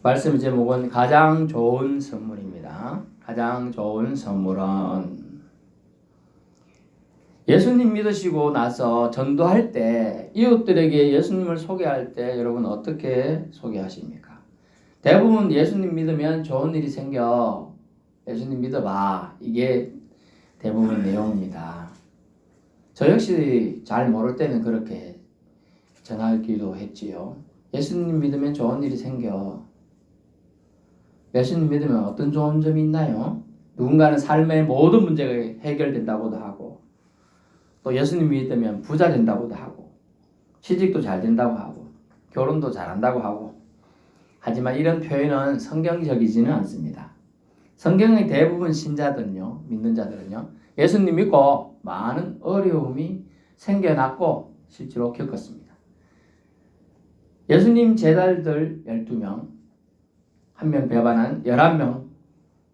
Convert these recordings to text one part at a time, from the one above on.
말씀 제목은 가장 좋은 선물입니다. 가장 좋은 선물은 예수님 믿으시고 나서 전도할 때 이웃들에게 예수님을 소개할 때 여러분 어떻게 소개하십니까? 대부분 예수님 믿으면 좋은 일이 생겨. 예수님 믿어봐. 이게 대부분 내용입니다. 저 역시 잘 모를 때는 그렇게 전하기도 했지요. 예수님 믿으면 좋은 일이 생겨. 예수님 믿으면 어떤 좋은 점이 있나요? 누군가는 삶의 모든 문제가 해결된다고도 하고, 또 예수님 믿으면 부자 된다고도 하고, 취직도 잘 된다고 하고, 결혼도 잘한다고 하고. 하지만 이런 표현은 성경적이지는 않습니다. 성경의 대부분 신자들은요, 믿는 자들은요, 예수님 믿고 많은 어려움이 생겨났고 실제로 겪었습니다. 예수님 제자들 12명, 한 명 배반한 11명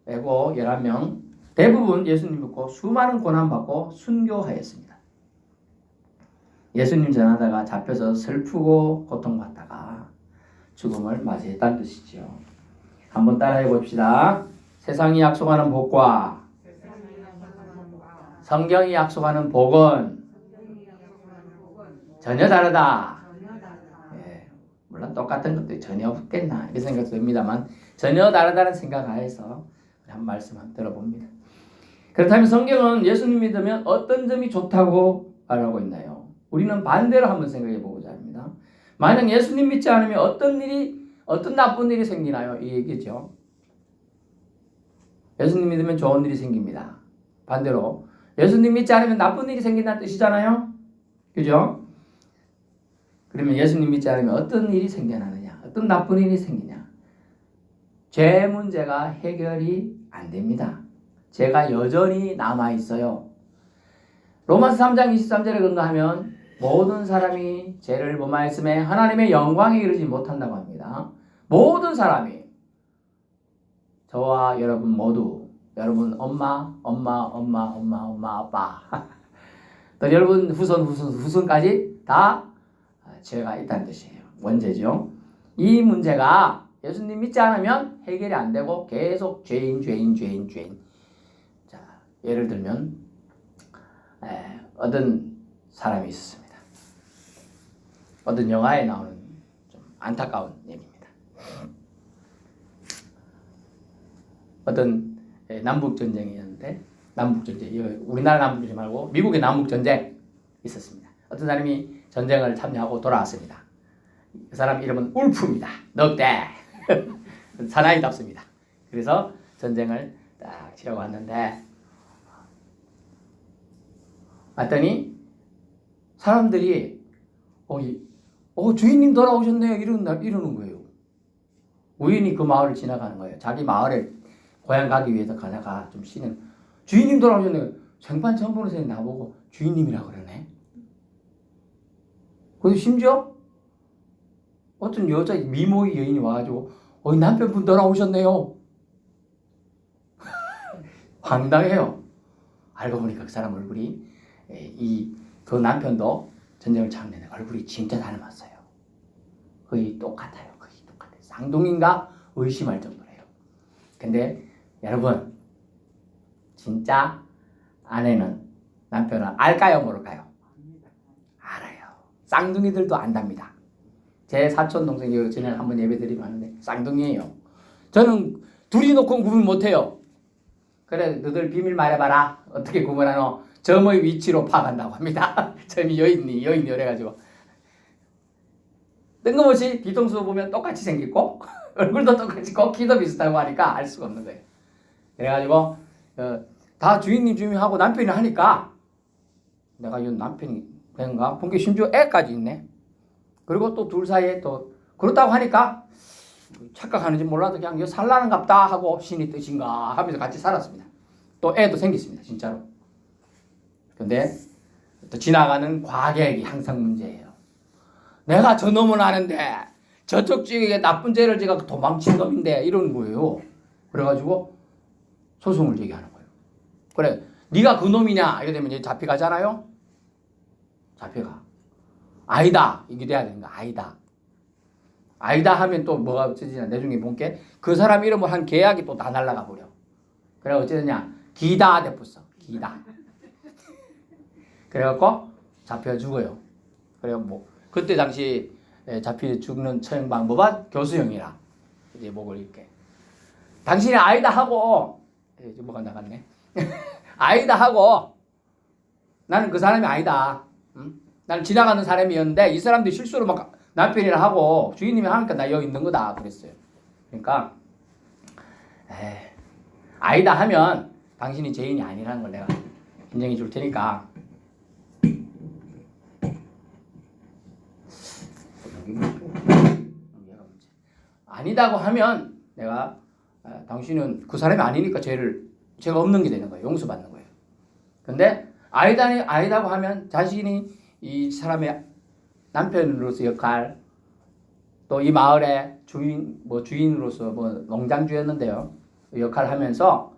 빼고 11명 대부분 예수님 믿고 수많은 고난받고 순교하였습니다. 예수님 전하다가 잡혀서 슬프고 고통받다가 죽음을 맞이했다는 뜻이죠. 한번 따라해 봅시다. 세상이 약속하는 복과 성경이 약속하는 복은 전혀 다르다. 물론 똑같은 것도 전혀 없겠나 이런 생각도 듭니다만 전혀 다르다는 생각하에서 한 말씀 한번 들어봅니다. 그렇다면 성경은 예수님 믿으면 어떤 점이 좋다고 말하고 있나요? 우리는 반대로 한번 생각해 보고자 합니다. 만약 예수님 믿지 않으면 어떤 나쁜 일이 생기나요? 이 얘기죠. 예수님 믿으면 좋은 일이 생깁니다. 반대로 예수님 믿지 않으면 나쁜 일이 생긴다는 뜻이잖아요. 그죠? 그러면 예수님 믿지 않으면 어떤 일이 생겨나느냐? 어떤 나쁜 일이 생기냐? 죄 문제가 해결이 안 됩니다. 죄가 여전히 남아있어요. 로마서 3장 23절에 근거하면 모든 사람이 죄를 범하였음에 하나님의 영광에 이르지 못한다고 합니다. 모든 사람이 저와 여러분 모두 여러분 엄마, 아빠 또 여러분 후손까지 다 죄가 있다는 뜻이에요. 원죄죠. 이 문제가 예수님 믿지 않으면 해결이 안 되고 계속 죄인. 자, 예를 들면 어떤 사람이 있었습니다. 어떤 영화에 나오는 좀 안타까운 얘기입니다. 어떤 남북전쟁이었는데 우리나라 남북전쟁 말고 미국의 남북전쟁 있었습니다. 어떤 사람이 전쟁을 참여하고 돌아왔습니다. 그 사람 이름은 울프입니다. 넉대 사나이답습니다. 그래서 전쟁을 딱 치러고 왔는데 왔더니 사람들이 주인님 돌아오셨네요 이러는 거예요. 우연히 그 마을을 지나가는 거예요. 자기 마을에 고향 가기 위해서 가다가 좀 쉬는 주인님 돌아오셨네요. 생판 처음 보는 사람이 나보고 주인님이라고 그러네. 그리고 심지어 어떤 여자 미모의 여인이 와가지고 남편분 돌아오셨네요. 황당해요. 알고 보니까 그 사람 얼굴이 그 남편도 전쟁을 참는데 얼굴이 진짜 닮았어요. 거의 똑같아요. 쌍둥이인가 의심할 정도래요. 근데 여러분 진짜 아내는 남편은 알까요 모를까요? 알아요. 쌍둥이들도 안답니다. 제 사촌 동생이 전에 한번 예배드리고 하는데 쌍둥이에요. 저는 둘이 놓고 구분 못해요. 그래 너들 비밀 말해봐라. 어떻게 구분하노? 점의 위치로 파악한다고 합니다. 점이 여인이 이래가지고 뜬금없이 뒤통수 보면 똑같이 생겼고 얼굴도 똑같이 있고 키도 비슷하고 하니까 알 수가 없는 거예요. 그래가지고 다 주인님 하고 남편이 하니까 내가 이 남편이 된가 본 게 심지어 애까지 있네. 그리고 또 둘 사이에 또 그렇다고 하니까 착각하는지 몰라도 그냥 살라는갑다 하고 신이 뜻인가 하면서 같이 살았습니다. 또 애도 생겼습니다. 진짜로. 근데 또 지나가는 과객이 항상 문제예요. 내가 저놈은 아는데 저쪽 지역에 나쁜 죄를 제가 도망친 놈인데 이러는 거예요. 그래가지고 소송을 제기하는 거예요. 그래 네가 그 놈이냐 이렇게 되면 이제 잡혀가잖아요. 잡혀가. 아니다. 이게 돼야 되는 거 아니다. 아니다 하면 또 뭐가 어쩌지나 내중에 본게 그 사람 이름을 한 계약이 또 다 날라가 버려. 그래 어쩌냐 기다 대포써 기다. 그래갖고 잡혀 죽어요. 그래 뭐 그때 당시 잡혀 죽는 처형 방법은 교수형이라 이제 목을 이렇게 당신이 아니다 하고 이제 뭐가 나갔네. 아니다 하고 나는 그 사람이 아니다. 응? 나는 지나가는 사람이었는데 이 사람들이 실수로 막 남편이라 하고 주인님이 하니까 나 여기 있는 거다 그랬어요. 그러니까 아니다 하면 당신이 죄인이 아니라는 걸 내가 인정해 줄 테니까 아니다고 하면 내가 당신은 그 사람이 아니니까 죄가 없는 게 되는 거예요. 용서받는 거예요. 근데 아니다고 하면 자신이 이 사람의 남편으로서 역할 또 이 마을의 주인으로서 농장주였는데요. 역할을 하면서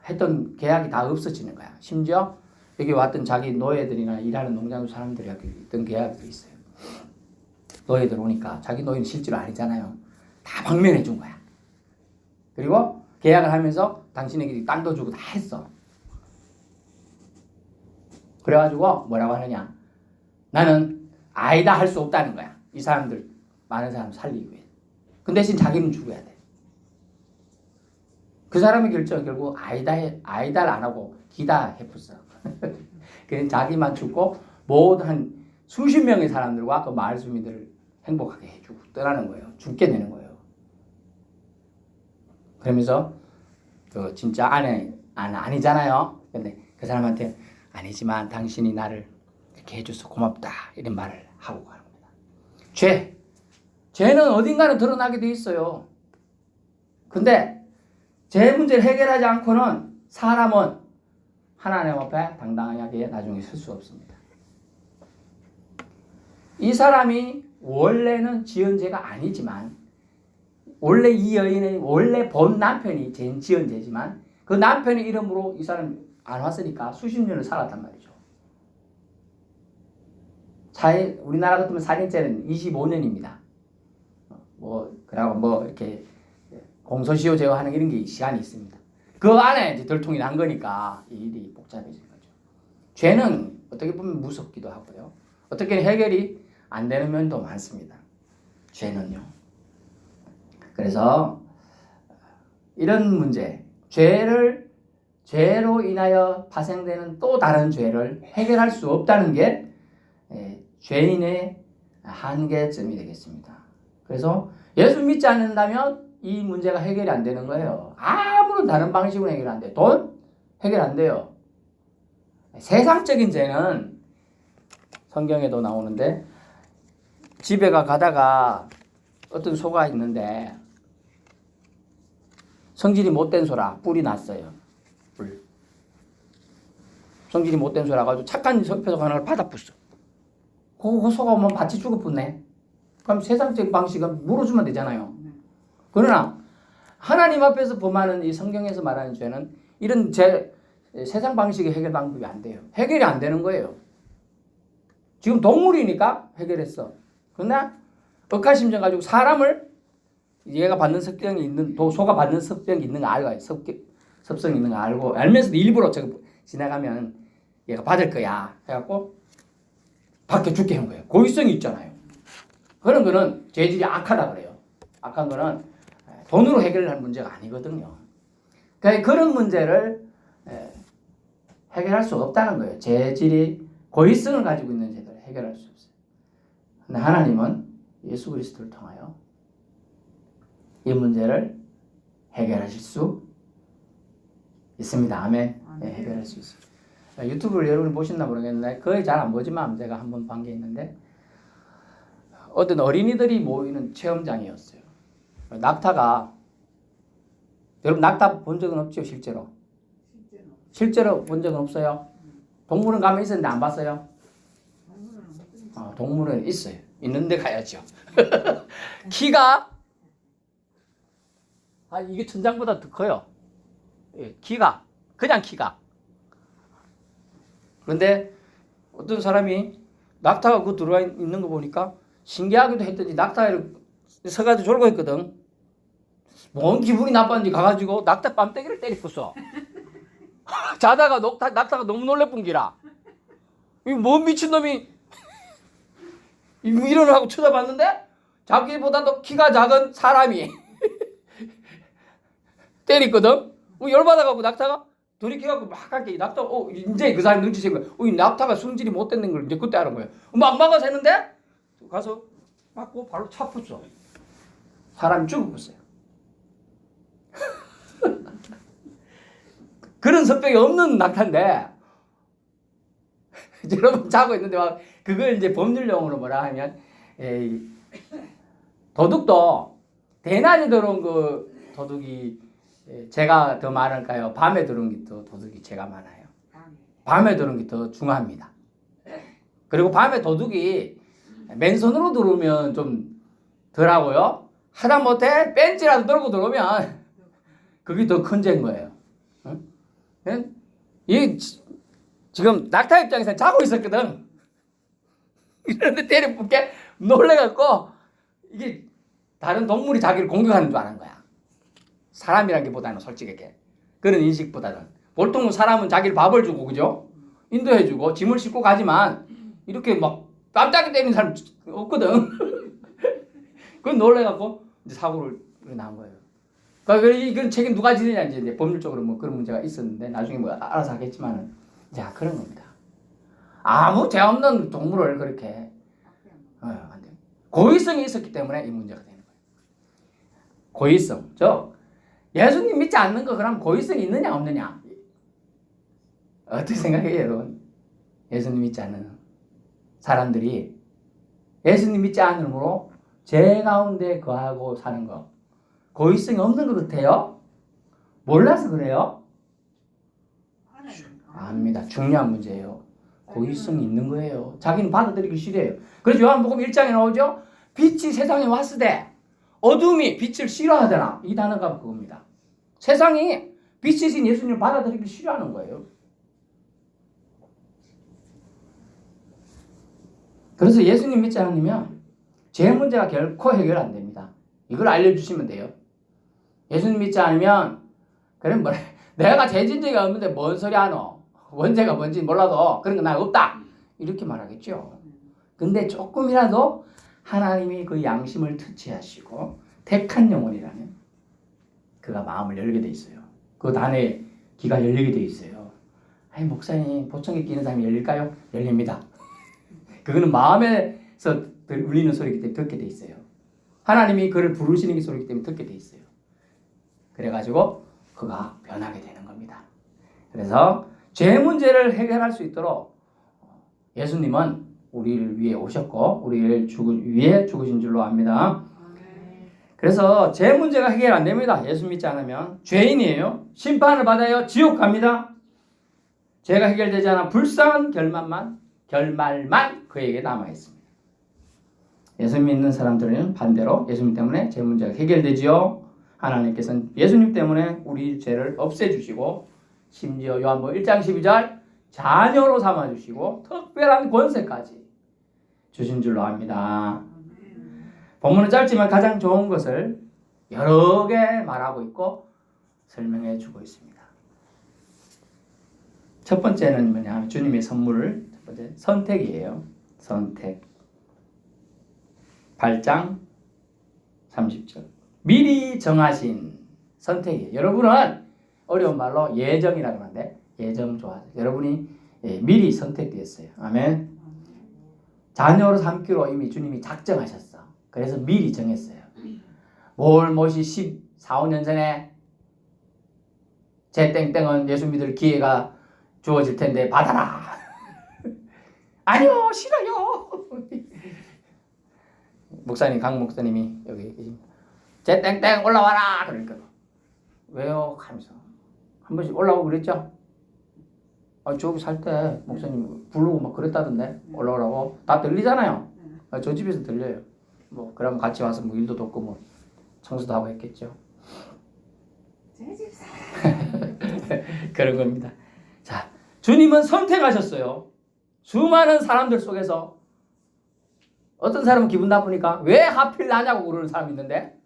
했던 계약이 다 없어지는 거야. 심지어 여기 왔던 자기 노예들이나 일하는 농장주 사람들이랑 있던 계약도 있어요. 노예들 오니까 자기 노예는 실제로 아니잖아요. 다 방면해 준 거야. 그리고 계약을 하면서 당신에게 땅도 주고 다 했어. 그래가지고 뭐라고 하느냐. 나는 아니다 할 수 없다는 거야. 이 사람들 많은 사람 살리기 위해. 그 대신 자기는 죽어야 돼. 그 사람의 결정은 결국 아이다를 안 하고 기다 해pus어. 그냥 자기만 죽고 모든 한 수십 명의 사람들과 그 마을 주민들을 행복하게 해주고 떠나는 거예요. 죽게 되는 거예요. 그러면서 그 진짜 아니잖아요. 근데 그 사람한테 아니지만 당신이 나를 이렇게 해줘서 고맙다 이런 말을 하고 가는 겁니다. 죄는 어딘가는 드러나게 돼 있어요. 근데 죄 문제를 해결하지 않고는 사람은 하나님 앞에 당당하게 나중에 설 수 없습니다. 이 사람이 원래는 지은 죄가 아니지만 원래 이 여인의 원래 본 남편이 지은 죄지만 그 남편의 이름으로 이 사람이 안 왔으니까 수십 년을 살았단 말이죠. 우리나라 같으면 살인죄는 25년입니다. 그러고 이렇게 공소시효 제어하는 이런 게 시간이 있습니다. 그 안에 이제 들통이 난 거니까 이 일이 복잡해진 거죠. 죄는 어떻게 보면 무섭기도 하고요. 어떻게 해결이 안 되는 면도 많습니다. 죄는요. 그래서 이런 문제, 죄로 인하여 파생되는 또 다른 죄를 해결할 수 없다는 게 죄인의 한계점이 되겠습니다. 그래서 예수 믿지 않는다면 이 문제가 해결이 안 되는 거예요. 아무런 다른 방식으로 해결 안 돼요. 돈? 해결 안 돼요. 세상적인 죄는 성경에도 나오는데 집에 가다가 어떤 소가 있는데 성질이 못된 소라 뿔이 났어요. 성질이 못된 소라 가지고 착한 표적 하나를 받아붙어. 그 소가 오면 밭이 죽어붙네. 그럼 세상적 방식은 물어주면 되잖아요. 그러나 하나님 앞에서 범하는 이 성경에서 말하는 죄는 이런 세상 방식의 해결 방법이 안 돼요. 해결이 안 되는 거예요. 지금 동물이니까 해결했어. 그러나 억하심정 가지고 사람을 얘가 받는 습성이 있는 소가 받는 습성이 있는 거 알고 습성이 있는 거 알고 알면서도 일부러 지나가면 얘가 받을 거야 해갖고 밖에 죽게 한 거예요. 고의성이 있잖아요. 그런 거는 죄질이 악하다 그래요. 악한 거는 돈으로 해결할 문제가 아니거든요. 그러니까 그런 문제를 해결할 수 없다는 거예요. 죄질이 고의성을 가지고 있는 죄들을 해결할 수 없어요. 근데 하나님은 예수 그리스도를 통하여 이 문제를 해결하실 수 있습니다. 아멘. 네, 해결할 수 있습니다. 유튜브를 여러분이 보셨나 모르겠는데 거의 잘 안 보지만 제가 한번 본 게 있는데 어떤 어린이들이 모이는 체험장이었어요. 낙타가 여러분 낙타 본 적은 없죠? 실제로 본 적은 없어요? 동물원 가면 있었는데 안 봤어요? 동물원 있어요. 있는데 가야죠. 키가 이게 천장보다 더 커요. 키가 그냥 키가. 그런데 어떤 사람이 낙타가 그 들어와 있는 거 보니까 신기하기도 했더니 낙타를 서가지고 졸고 있거든. 뭔 기분이 나빴는지 가가지고 낙타 뺨때기를 때리었어. 자다가 낙타가 너무 놀래뿐 기라. 이뭔 미친놈이 일어나고 쳐다봤는데 자기보다도 키가 작은 사람이 때리거든. 열받아갖고 낙타가 돌이켜갖고 막 할게. 낙타, 이제 그 사람 눈치챈 거야. 이 낙타가 성질이 못됐는 걸 이제 그때 알은 거야. 막 막아서 했는데 가서 맞고 발로 차pus어. 사람이 죽었어요. 그런 성격이 없는 낙타인데 여러분 자고 있는데 막 그걸 이제 법률용어로 뭐라 하면 도둑도 대낮에 들어온 그 도둑이 제가 더 많을까요? 밤에 들어온 게 더 도둑이 제가 많아요. 밤에 들어온 게 더 중요합니다. 그리고 밤에 도둑이 맨손으로 들어오면 좀 덜하고요. 하다못해 벤치라도 들고 들어오면 그게 더 큰 죄인 거예요. 응? 이 지금 낙타 입장에서 자고 있었거든. 그런데 때려붙게 놀래갖고 이게 다른 동물이 자기를 공격하는 줄 아는 거야. 사람이라기보다는 솔직히 그런 인식보다는 보통 사람은 자기를 밥을 주고 그죠? 인도해주고 짐을 싣고 가지만 이렇게 막 깜짝이 때리는 사람 없거든. 그건 놀래갖고 이제 사고를 난 거예요. 그러니까 이건 책임 누가 지느냐 이제 법률적으로 뭐 그런 문제가 있었는데 나중에 뭐 알아서 하겠지만은 자 그런 겁니다. 아무 죄 없는 동물을 그렇게 안 돼요. 고의성이 있었기 때문에 이 문제가 되는 거예요. 고의성. 예수님 믿지 않는 거 그럼 고의성이 있느냐 없느냐? 어떻게 생각해요, 여러분? 예수님 믿지 않는 사람들이 예수님 믿지 않으므로 죄 가운데 거하고 사는 거 고의성이 없는 것 같아요? 몰라서 그래요? 아닙니다. 중요한 문제예요. 고의성이 있는 거예요. 자기는 받아들이기 싫어해요. 그래서 요한복음 1장에 나오죠. 빛이 세상에 왔을 때 어둠이 빛을 싫어하더라. 이 단어가 그겁니다. 세상이 빛이신 예수님을 받아들이기 싫어하는 거예요. 그래서 예수님 믿지 않으면 죄 문제가 결코 해결 안 됩니다. 이걸 알려주시면 돼요. 예수님 믿지 않으면 그럼 뭐래? 내가 죄진 적이 없는데 뭔 소리 하노? 원죄가 뭔지 몰라도 그런 거 나 없다. 이렇게 말하겠죠. 근데 조금이라도 하나님이 그 양심을 터치하시고 택한 영혼이라면 그가 마음을 열게 돼 있어요. 그 단에 귀가 열리게 돼 있어요. 아니 목사님 보청기 끼는 사람이 열릴까요? 열립니다. 그거는 마음에서 울리는 소리이기 때문에 듣게 돼 있어요. 하나님이 그를 부르시는 게 소리이기 때문에 듣게 돼 있어요. 그래가지고 그가 변하게 되는 겁니다. 그래서 죄 문제를 해결할 수 있도록 예수님은 우리를 위해 오셨고 우리를 위해 죽으신 줄로 압니다. 그래서 죄 문제가 해결 안 됩니다. 예수 믿지 않으면 죄인이에요. 심판을 받아요. 지옥 갑니다. 죄가 해결되지 않아 불쌍한 결말만 그에게 남아 있습니다. 예수 믿는 사람들은 반대로 예수님 때문에 죄 문제가 해결되지요. 하나님께서는 예수님 때문에 우리 죄를 없애주시고 심지어 요한복음 1장 12절 자녀로 삼아주시고 특별한 권세까지 주신 줄로 압니다. 본문은 짧지만 가장 좋은 것을 여러 개 말하고 있고 설명해 주고 있습니다. 첫 번째는 뭐냐? 주님의 선물, 첫 번째 선택이에요. 선택. 8장 30절. 미리 정하신 선택이에요. 여러분은 어려운 말로 예정이라고 하는데 예정 좋아하죠. 여러분이 미리 선택되었어요. 아멘. 자녀로 삼기로 이미 주님이 작정하셨어. 그래서 미리 정했어요. 뭘 못이 14, 15년 전에 제 땡땡은 예수 믿을 기회가 주어질 텐데 받아라. 아니요, 싫어요. 목사님, 강 목사님이 여기 계십니다. 제 땡땡 올라와라. 그러니까 왜요? 하면서 한 번씩 올라오고 그랬죠? 저기 살 때 목사님 부르고 막 그랬다던데 올라오라고 다 들리잖아요. 저 집에서 들려요. 뭐 그러면 같이 와서 뭐 일도 돕고 뭐 청소도 하고 했겠죠. 제 집사. 그런 겁니다. 자, 주님은 선택하셨어요. 수많은 사람들 속에서 어떤 사람은 기분 나쁘니까 왜 하필 나냐고 그러는 사람이 있는데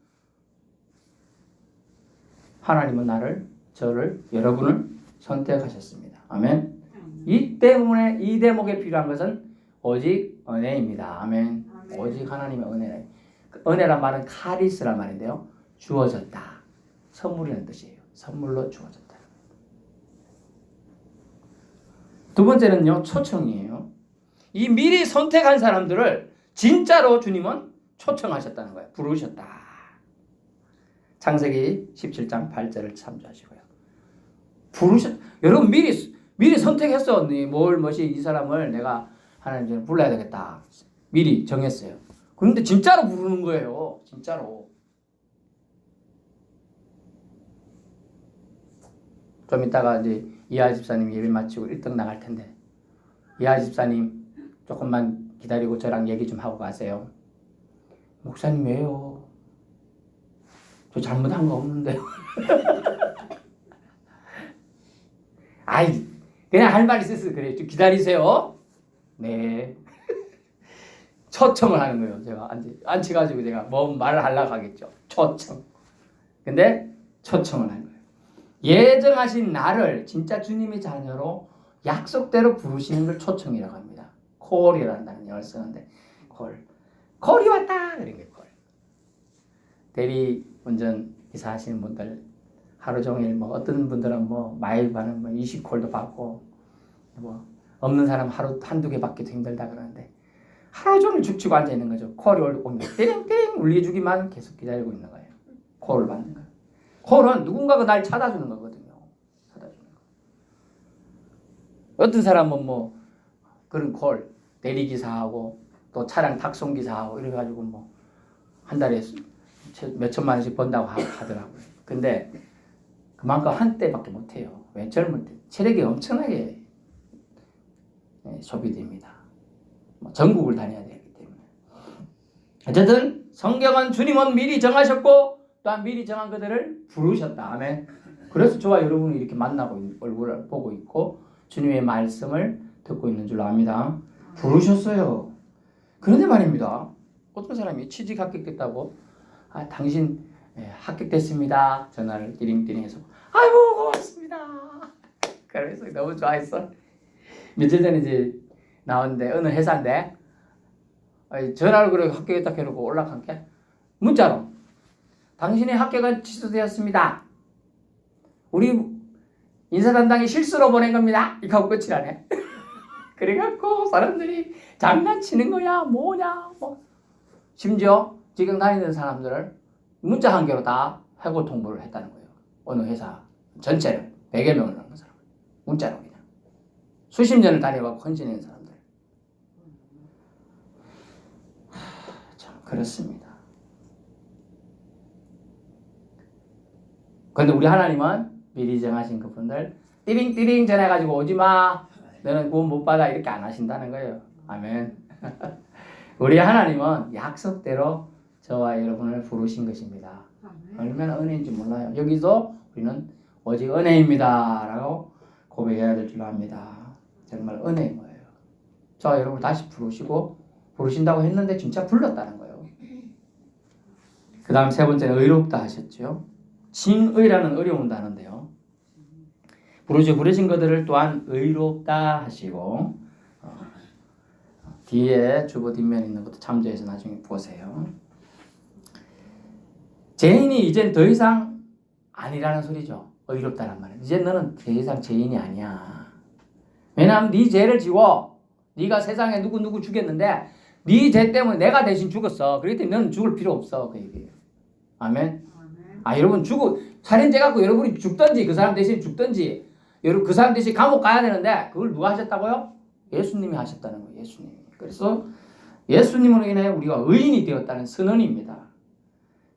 하나님은 나를, 저를, 여러분을 선택하셨습니다. 아멘. 이 때문에 이 대목에 필요한 것은 오직 은혜입니다. 아멘. 오직 하나님의 은혜라. 은혜란 말은 카리스란 말인데요. 주어졌다. 선물이라는 뜻이에요. 선물로 주어졌다. 두 번째는요. 초청이에요. 이 미리 선택한 사람들을 진짜로 주님은 초청하셨다는 거예요. 부르셨다. 창세기 17장 8절을 참조하시고요. 여러분 미리 선택했어. 뭐지 이 사람을 내가 하나님 불러야 되겠다. 미리 정했어요. 그런데 진짜로 부르는 거예요. 진짜로. 좀 이따가 이제 이하 집사님 예배 마치고 1등 나갈 텐데 이하 집사님 조금만 기다리고 저랑 얘기 좀 하고 가세요. 목사님 왜요? 저 잘못한 거 없는데요. 아이 그냥 할 말 있어서 그래. 좀 기다리세요. 네. 초청을 하는 거예요. 제가 앉혀가지고 제가 뭔 말을 하려고 하겠죠. 초청. 근데 초청을 하는 거예요. 예정하신 나를 진짜 주님의 자녀로 약속대로 부르시는 걸 초청이라고 합니다. 콜이라는 단어를 쓰는데 콜이 왔다 이런 게 콜. 대리 운전 기사 하시는 분들 하루 종일 뭐 어떤 분들은 뭐 마일 받는 뭐 20콜도 받고 뭐 없는 사람 하루 한두 개 받기도 힘들다 그러는데 하루 종일 죽치고 앉아 있는 거죠. 콜이 오면 띠링띠링 울려주기만 계속 기다리고 있는 거예요. 콜을 받는 거예요. 콜은 누군가가 날 찾아주는 거거든요. 찾아주는 거. 어떤 사람은 뭐 그런 콜 대리기사하고 또 차량 탁송기사하고 이래가지고 뭐 한 달에 몇 천만 원씩 번다고 하더라고요. 근데 그만큼 한때밖에 못해요. 왜? 젊을 때 체력이 엄청나게 소비됩니다. 전국을 다녀야 되기 때문에. 어쨌든 성경은 주님은 미리 정하셨고 또한 미리 정한 그들을 부르셨다. 아멘. 그래서 저와 여러분이 이렇게 만나고 얼굴을 보고 있고 주님의 말씀을 듣고 있는 줄로 압니다. 부르셨어요. 그런데 말입니다. 어떤 사람이 취직 합격됐다고 당신 합격됐습니다. 전화를 띠링띠링해서 아이고 고맙습니다. 그래서 너무 좋아했어. 며칠 전에 이제 나왔는데 어느 회사인데 전화를 그래 합격했다 해놓고 올라간 게 문자로 당신의 합격은 취소되었습니다. 우리 인사 담당이 실수로 보낸 겁니다. 이거 하고 끝이라네. 그래갖고 사람들이 장난치는 거야 뭐냐 뭐. 심지어 지금 다니는 사람들을 문자 한 개로 다 해고 통보를 했다는 거예요. 어느 회사 전체를 100여 명을 넣은 사람 문자로 그냥 수십 년을 다녀가고 헌신한 사람들. 참 그렇습니다. 그런데 우리 하나님은 미리 정하신 그분들 띠링띠링 전해가지고 오지마 너는 구원 못 받아 이렇게 안 하신다는 거예요. 아멘. 우리 하나님은 약속대로 저와 여러분을 부르신 것입니다. 얼마나 은혜인지 몰라요. 여기서 우리는 오직 은혜입니다 라고 고백해야 될 줄로 압니다. 정말 은혜인 거예요. 저와 여러분 다시 부르신다고 했는데 진짜 불렀다는 거예요. 그 다음 세 번째는 의롭다 하셨죠. 징의라는 어려운 단어인데요. 부르신 것들을 또한 의롭다 하시고 뒤에 주보 뒷면에 있는 것도 참조해서 나중에 보세요. 죄인이 이젠 더 이상 아니라는 소리죠. 의롭다란 말은. 이제 너는 더 이상 죄인이 아니야. 왜냐하면 네 죄를 지워. 네가 세상에 누구 죽였는데 네 죄 때문에 내가 대신 죽었어. 그렇기 때문에 너는 죽을 필요 없어. 그 얘기예요. 아멘. 여러분 살인죄 갖고 여러분이 죽든지 그 사람 대신 죽든지 여러분 그 사람 대신 감옥 가야 되는데 그걸 누가 하셨다고요? 예수님이 하셨다는 거예요. 예수님이. 그래서 예수님으로 인해 우리가 의인이 되었다는 선언입니다.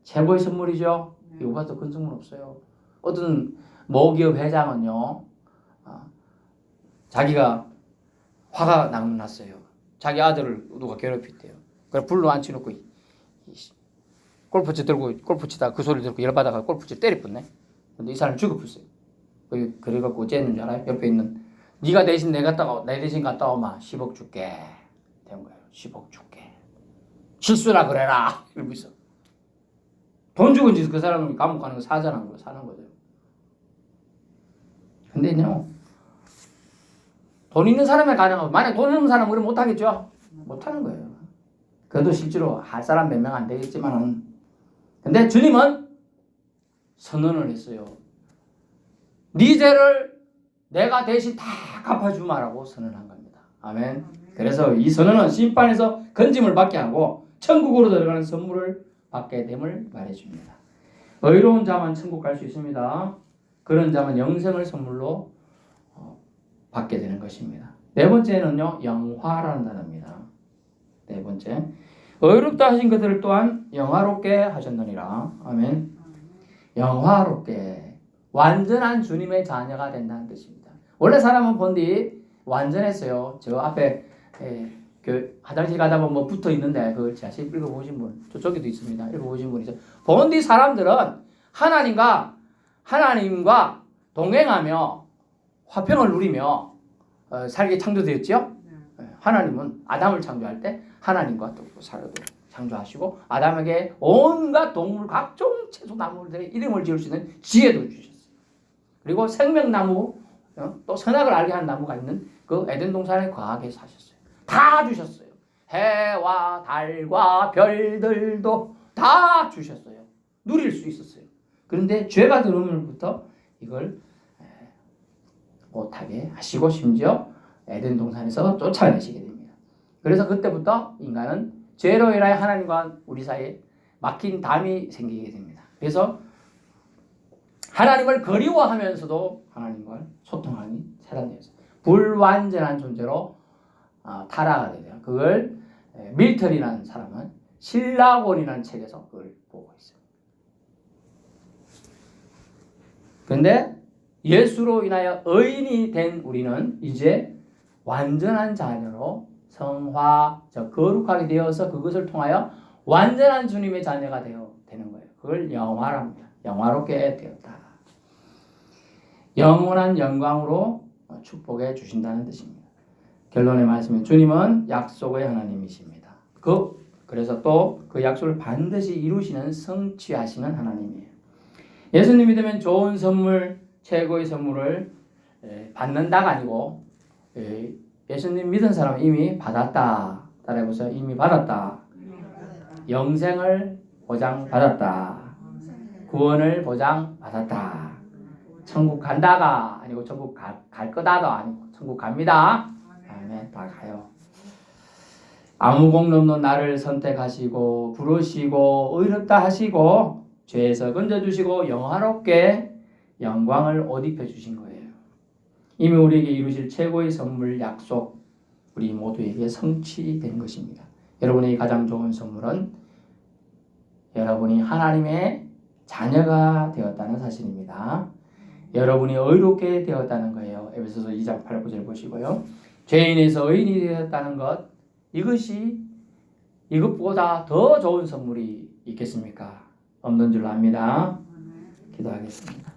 최고의 선물이죠. 이거보다 더 큰 선물 없어요. 어떤 모기업 회장은요. 자기가 화가 났어요. 자기 아들을 누가 괴롭혔대요. 그래서 불로 앉혀놓고 골프채 들고 골프 치다가 그 소리 듣고 열받아가 골프채 때려붙네. 근데 이 사람 죽어버렸어요. 그래갖고 어째는 줄 알아요? 옆에 있는 내 대신 갔다 오마 10억 줄게 된 거예요. 10억 줄게. 실수라 그래라 이러고 있어. 돈 주고 이제 그 사람이 감옥 가는 거 사자는 거 사는 거죠. 근데요, 돈 있는 사람에 가능하고 만약 돈 없는 사람은 그래 못 하겠죠. 못 하는 거예요. 그래도 실제로 할 사람 몇 명 안 되겠지만은, 근데 주님은 선언을 했어요. 네 죄를 내가 대신 다 갚아주마라고 선언한 겁니다. 아멘. 그래서 이 선언은 심판에서 건짐을 받게 하고 천국으로 들어가는 선물을 받게 됨을 말해줍니다. 의로운 자만 천국 갈 수 있습니다. 그런 자만 영생을 선물로 받게 되는 것입니다. 네 번째는요, 영화라는 단어입니다. 네 번째, 의롭다 하신 그들을 또한 영화롭게 하셨느니라. 아멘. 영화롭게, 완전한 주님의 자녀가 된다는 뜻입니다. 원래 사람은 본디 완전했어요. 저 앞에 그 화장실 가다 보면 뭐 붙어 있는데 그걸 자세히 읽어보신 분, 저쪽에도 있습니다. 읽어보신 분이죠. 본디 사람들은 하나님과 동행하며 화평을 누리며 살게 창조되었죠. 하나님은 아담을 창조할 때 하나님과 또 살아도 창조하시고 아담에게 온갖 동물, 각종 채소 나무들의 이름을 지을 수 있는 지혜도 주셨어요. 그리고 생명나무, 또 선악을 알게 하는 나무가 있는 그 에덴 동산에 거하게 사셨어요. 다 주셨어요. 해와 달과 별들도 다 주셨어요. 누릴 수 있었어요. 그런데 죄가 들어오면부터 이걸 못하게 하시고 심지어 에덴 동산에서 쫓아내시게 됩니다. 그래서 그때부터 인간은 죄로 인하여 하나님과 우리 사이에 막힌 담이 생기게 됩니다. 그래서 하나님을 그리워하면서도 하나님과 소통하는 세상에서 불완전한 존재로 타락하게 돼요. 그걸 밀턴이라는 사람은 신라곤이라는 책에서 그걸 보고 있어요. 그런데 예수로 인하여 의인이 된 우리는 이제 완전한 자녀로 성화, 거룩하게 되어서 그것을 통하여 완전한 주님의 자녀가 되는 거예요. 그걸 영화랍니다. 영화롭게 되었다. 영원한 영광으로 축복해 주신다는 뜻입니다. 결론의 말씀은 주님은 약속의 하나님이십니다. 그래서 또 그 약속을 반드시 이루시는 성취하시는 하나님이에요. 예수님 믿으면 좋은 선물, 최고의 선물을 받는다가 아니고 예수님 믿은 사람은 이미 받았다. 따라해보세요. 이미 받았다. 영생을 보장받았다. 구원을 보장받았다. 천국 간다가 아니고 천국 갈 거다가 아니고 천국 갑니다. 아멘. 다 가요. 아무 공로 없는 나를 선택하시고 부르시고 의롭다 하시고 죄에서 건져주시고 영화롭게 영광을 옷 입혀주신 거예요. 이미 우리에게 이루실 최고의 선물 약속 우리 모두에게 성취된 것입니다. 여러분에게 가장 좋은 선물은 여러분이 하나님의 자녀가 되었다는 사실입니다. 여러분이 의롭게 되었다는 거예요. 에베소서 2장 8, 9절 보시고요. 죄인에서 의인이 되었다는 것, 이것보다 더 좋은 선물이 있겠습니까? 없는 줄 압니다. 기도하겠습니다.